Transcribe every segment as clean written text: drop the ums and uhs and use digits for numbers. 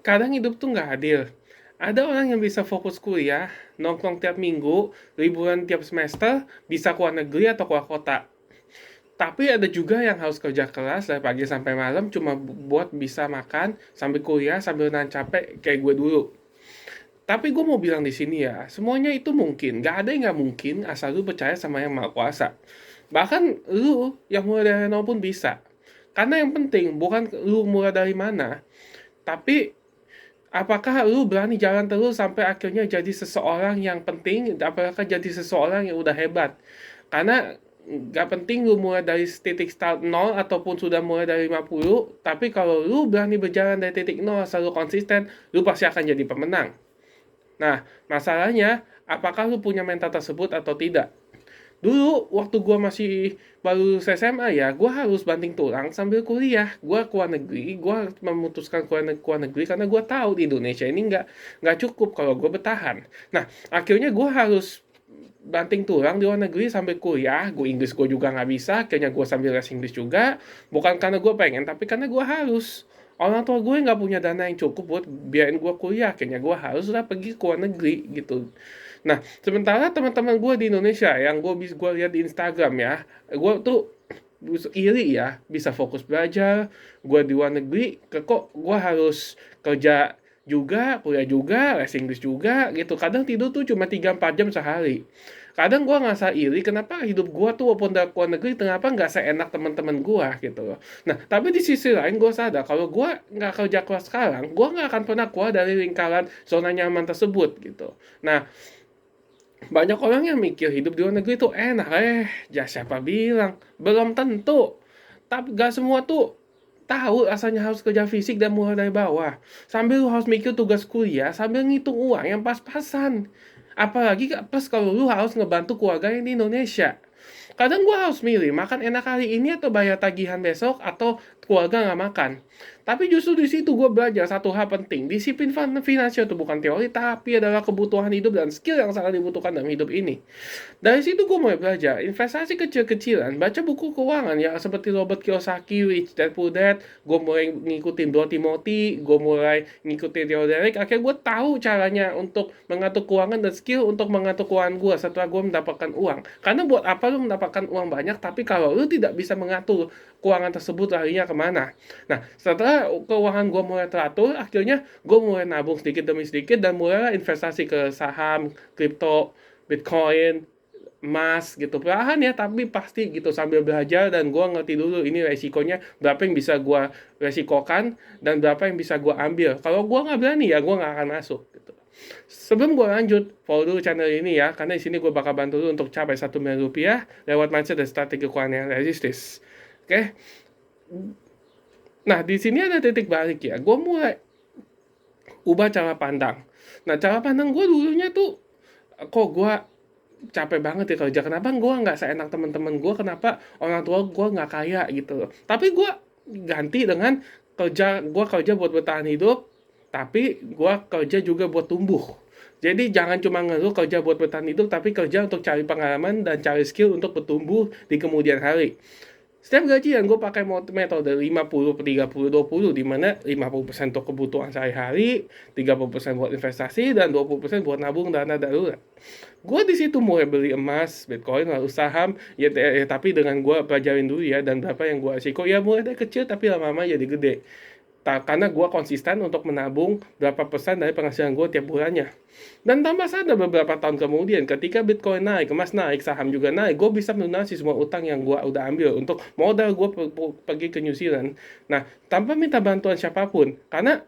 kadang hidup tuh nggak adil. Ada orang yang bisa fokus kuliah, nongkrong tiap minggu, liburan tiap semester, bisa keluar negeri atau keluar kota. Tapi ada juga yang harus kerja keras dari pagi sampai malam cuma buat bisa makan, sambil kuliah, sambil nahan capek kayak gue dulu. Tapi gue mau bilang di sini ya, semuanya itu mungkin. Gak ada yang gak mungkin asal lu percaya sama yang maha kuasa. Bahkan lu yang mulai dari nol pun bisa. Karena yang penting bukan lu mulai dari mana, tapi apakah lu berani jalan terus sampai akhirnya jadi seseorang yang penting, apakah jadi seseorang yang udah hebat. Karena gak penting lu mulai dari titik start nol ataupun sudah mulai dari 50, tapi kalau lu berani berjalan dari titik nol selalu konsisten, lu pasti akan jadi pemenang. Nah, masalahnya, apakah lu punya mental tersebut atau tidak? Dulu, waktu gua masih baru lulus SMA ya, gua harus banting tulang sambil kuliah. Gua keluar negeri, gua memutuskan keluar negeri karena gua tahu di Indonesia ini nggak cukup kalau gua bertahan. Nah, akhirnya gua harus banting tulang di luar negeri sambil kuliah. Gue Inggris gue juga nggak bisa, akhirnya gue sambil les Inggris juga. Bukan karena gue pengen, tapi karena gue harus. Orang tua gue nggak punya dana yang cukup buat biayain gue kuliah, akhirnya gue harus lah pergi ke luar negeri gitu. Nah, sementara teman-teman gue di Indonesia yang gue lihat di Instagram ya, gue tuh iri ya, bisa fokus belajar. Gue di luar negeri, kok gue harus kerja juga, kuliah juga, les Inggris juga gitu. Kadang tidur tuh cuma 3-4 jam sehari. Kadang gue ngerasa iri, kenapa hidup gue tuh walaupun dari luar negeri, kenapa nggak seenak teman-teman gue gitu loh. Nah, tapi di sisi lain gue sadar, kalau gue nggak kerja keras sekarang, gue nggak akan pernah keluar dari lingkaran zona nyaman tersebut gitu. Nah, banyak orang yang mikir hidup di luar negeri itu enak, ya siapa bilang? Belum tentu. Tapi gak semua tuh tahu rasanya harus kerja fisik dan mulai dari bawah. Sambil lu harus mikir tugas kuliah, sambil ngitung uang yang pas-pasan. Apalagi pas kalau lu harus ngebantu keluarga yang di Indonesia. Kadang gue harus milih, makan enak kali ini atau bayar tagihan besok, atau keluarga nggak makan. Tapi justru di situ gue belajar satu hal penting. Disiplin finansial itu bukan teori, tapi adalah kebutuhan hidup dan skill yang sangat dibutuhkan dalam hidup ini. Dari situ gue mulai belajar investasi kecil-kecilan, baca buku keuangan ya seperti Robert Kiyosaki, Rich Dad Poor Dad. Gue mulai ngikutin Dua Timothy, gue mulai ngikutin Theo Derek. Akhirnya gue tahu caranya untuk mengatur keuangan dan skill untuk mengatur keuangan gue setelah gue mendapatkan uang. Karena buat apa lu mendapatkan uang banyak, tapi kalau lu tidak bisa mengatur keuangan tersebut larinya kemana? Nah, setelah keuangan gue mulai teratur, akhirnya gue mulai nabung sedikit demi sedikit dan mulai investasi ke saham, kripto, Bitcoin, emas gitu. Perlahan ya, tapi pasti gitu sambil belajar dan gue ngerti dulu ini resikonya berapa yang bisa gue resikokan dan berapa yang bisa gue ambil. Kalau gue nggak berani ya gue nggak akan masuk gitu. Sebelum gue lanjut, follow dulu channel ini ya, karena di sini gue bakal bantu lu untuk capai 1 miliar rupiah lewat mindset dan strategi keuangan yang realistis. Oke? Nah, di sini ada titik balik ya. Gue mulai ubah cara pandang. Nah, cara pandang gue dulunya tuh, kok gue capek banget ya kerja. Kenapa gue nggak seenak teman-teman gue? Kenapa orang tua gue nggak kaya gitu loh. Tapi gue ganti dengan gue kerja buat bertahan hidup, tapi gue kerja juga buat tumbuh. Jadi jangan cuma ngeluh kerja buat bertahan hidup, tapi kerja untuk cari pengalaman dan cari skill untuk bertumbuh di kemudian hari. Setiap gajian gue pakai metode 50/30/20, di mana 50% untuk kebutuhan sehari-hari, 30% buat investasi, dan 20% buat nabung dana darurat. Gue di situ mulai beli emas, Bitcoin, lalu saham, tapi dengan gue pelajarin dulu ya, dan berapa yang gue risiko, ya mulai dari kecil tapi lama-lama jadi gede. Karena gue konsisten untuk menabung berapa persen dari penghasilan gue tiap bulannya. Dan tambah sadar beberapa tahun kemudian, ketika Bitcoin naik, emas naik, saham juga naik, gue bisa melunasi semua utang yang gue udah ambil untuk modal gue pergi ke New Zealand. Nah, tanpa minta bantuan siapapun, karena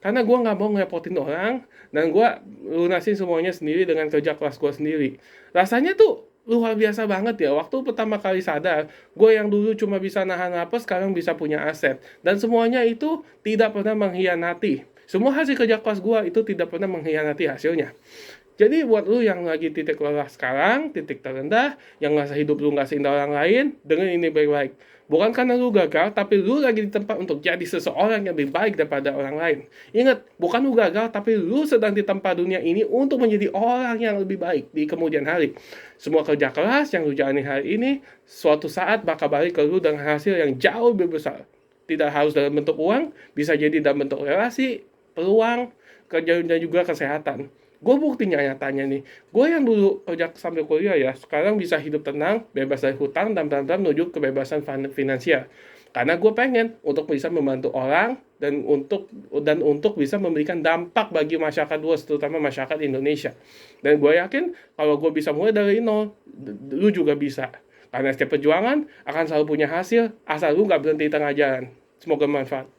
gue nggak mau ngerepotin orang, dan gue lunasin semuanya sendiri dengan kerja keras gue sendiri. Rasanya tuh luar biasa banget ya. Waktu pertama kali sadar, gue yang dulu cuma bisa nahan napas, sekarang bisa punya aset. Dan semuanya itu tidak pernah mengkhianati. Semua hasil kerja keras gue itu tidak pernah mengkhianati hasilnya. Jadi buat lu yang lagi titik lelah sekarang, titik terendah, yang ngerasa hidup lu nggak seindah orang lain, dengerin ini baik-baik. Bukan karena lu gagal, tapi lu lagi di tempat untuk jadi seseorang yang lebih baik daripada orang lain. Ingat, bukan lu gagal, tapi lu sedang di tempat dunia ini untuk menjadi orang yang lebih baik di kemudian hari. Semua kerja keras yang lu jalani hari ini, suatu saat bakal balik ke lu dengan hasil yang jauh lebih besar. Tidak harus dalam bentuk uang, bisa jadi dalam bentuk relasi, peluang kerja dan juga kesehatan. Gue buktinya nyatanya nih, gue yang dulu kerja sambil kuliah ya, sekarang bisa hidup tenang, bebas dari hutang, dan pelan-pelan menuju kebebasan finansial. Karena gue pengen untuk bisa membantu orang dan untuk bisa memberikan dampak bagi masyarakat luas, terutama masyarakat Indonesia. Dan gue yakin kalau gue bisa mulai dari nol, lu juga bisa. Karena setiap perjuangan akan selalu punya hasil, asal lu nggak berhenti di tengah jalan. Semoga bermanfaat.